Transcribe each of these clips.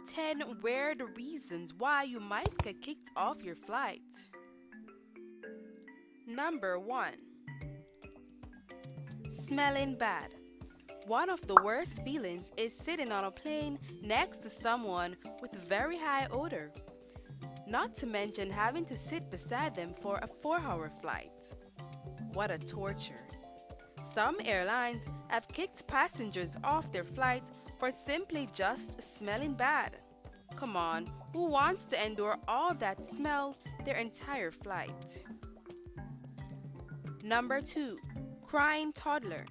10 weird reasons why you might get kicked off your flight. Number 1. Smelling bad. One of the worst feelings is sitting on a plane next to someone with very high odor. Not to mention having to sit beside them for a 4-hour flight. What a torture. Some airlines have kicked passengers off their flight for simply just smelling bad. Come on, who wants to endure all that smell their entire flight? Number 2. Crying toddler.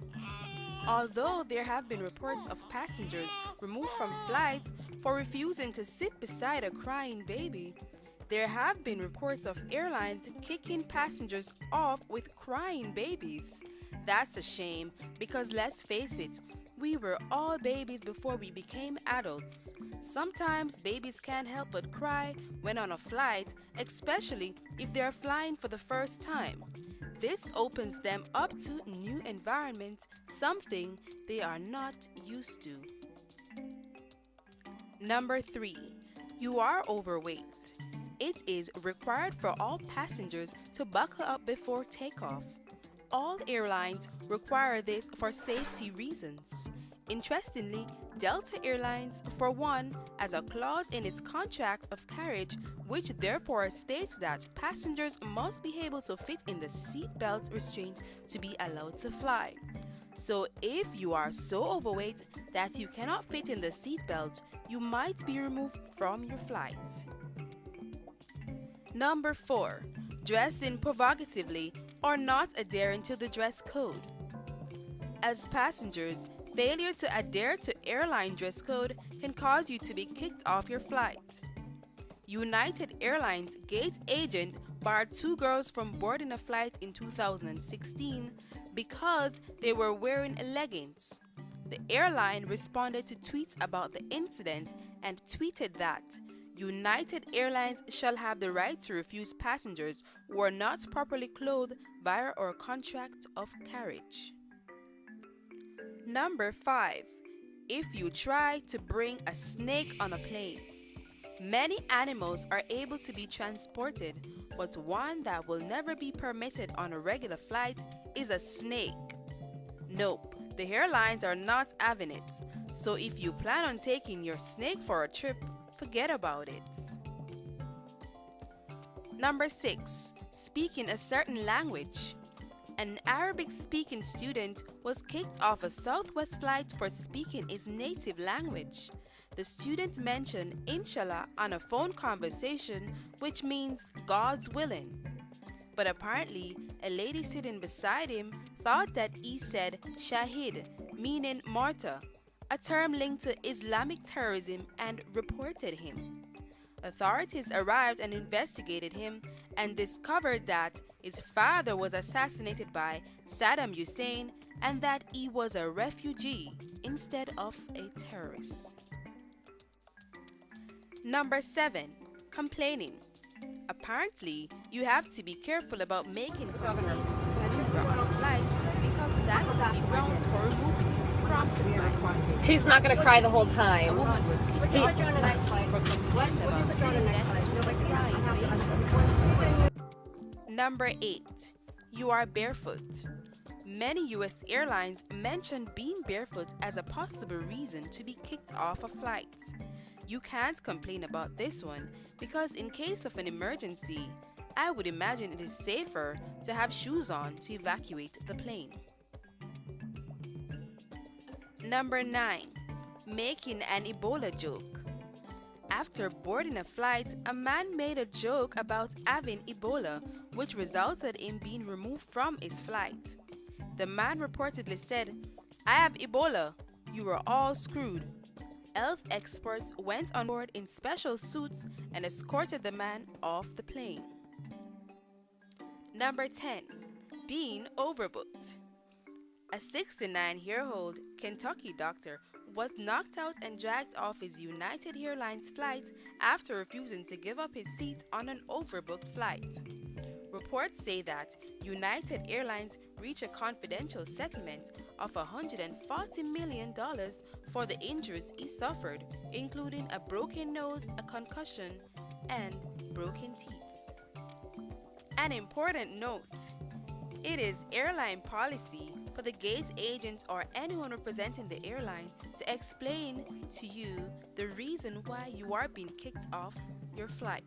Although there have been reports of passengers removed from flights for refusing to sit beside a crying baby, there have been reports of airlines kicking passengers off with crying babies. That's a shame because let's face it, we were all babies before we became adults. Sometimes babies can't help but cry when on a flight, especially if they are flying for the first time. This opens them up to new environments, something they are not used to. Number 3. You are overweight. It is required for all passengers to buckle up before takeoff. All airlines require this for safety reasons. Interestingly, Delta Airlines, for one, has a clause in its contract of carriage which therefore states that passengers must be able to fit in the seatbelt restraint to be allowed to fly. So if you are so overweight that you cannot fit in the seatbelt, you might be removed from your flight. Number 4. Dressing provocatively or not adhering to the dress code. As passengers, failure to adhere to airline dress code can cause you to be kicked off your flight. United Airlines gate agent barred 2 girls from boarding a flight in 2016 because they were wearing leggings. The airline responded to tweets about the incident and tweeted that United Airlines shall have the right to refuse passengers who are not properly clothed via our contract of carriage. Number 5. If you try to bring a snake on a plane. Many animals are able to be transported, but one that will never be permitted on a regular flight is a snake. Nope, the airlines are not having it. So if you plan on taking your snake for a trip, forget about it. Number 6. Speaking a certain language. An Arabic-speaking student was kicked off a Southwest flight for speaking his native language. The student mentioned Inshallah on a phone conversation, which means God's willing. But apparently, a lady sitting beside him thought that he said Shahid, meaning martyr, a term linked to Islamic terrorism, and reported him. Authorities arrived and investigated him and discovered that his father was assassinated by Saddam Hussein and that he was a refugee instead of a terrorist. Number 7. Complaining. Apparently, you have to be careful about making complaints when you're on a flight because that could be grounds for removing you from the flight. He's not going to cry the whole A time. woman was kicked off the flight for complaining about sitting next to a crying baby. Number 8. You are barefoot. Many U.S. airlines mention being barefoot as a possible reason to be kicked off a flight. You can't complain about this one because in case of an emergency, I would imagine it is safer to have shoes on to evacuate the plane. Number 9. Making an Ebola joke. After boarding a flight, a man made a joke about having Ebola, which resulted in being removed from his flight. The man reportedly said, "I have Ebola. You are all screwed." Health experts went on board in special suits and escorted the man off the plane. Number 10. Being overbooked. A 69-year-old Kentucky doctor was knocked out and dragged off his United Airlines flight after refusing to give up his seat on an overbooked flight. Reports say that United Airlines reached a confidential settlement of $140 million for the injuries he suffered including a broken nose, a concussion, and broken teeth. An important note: it is airline policy for the gate agent or anyone representing the airline to explain to you the reason why you are being kicked off your flight.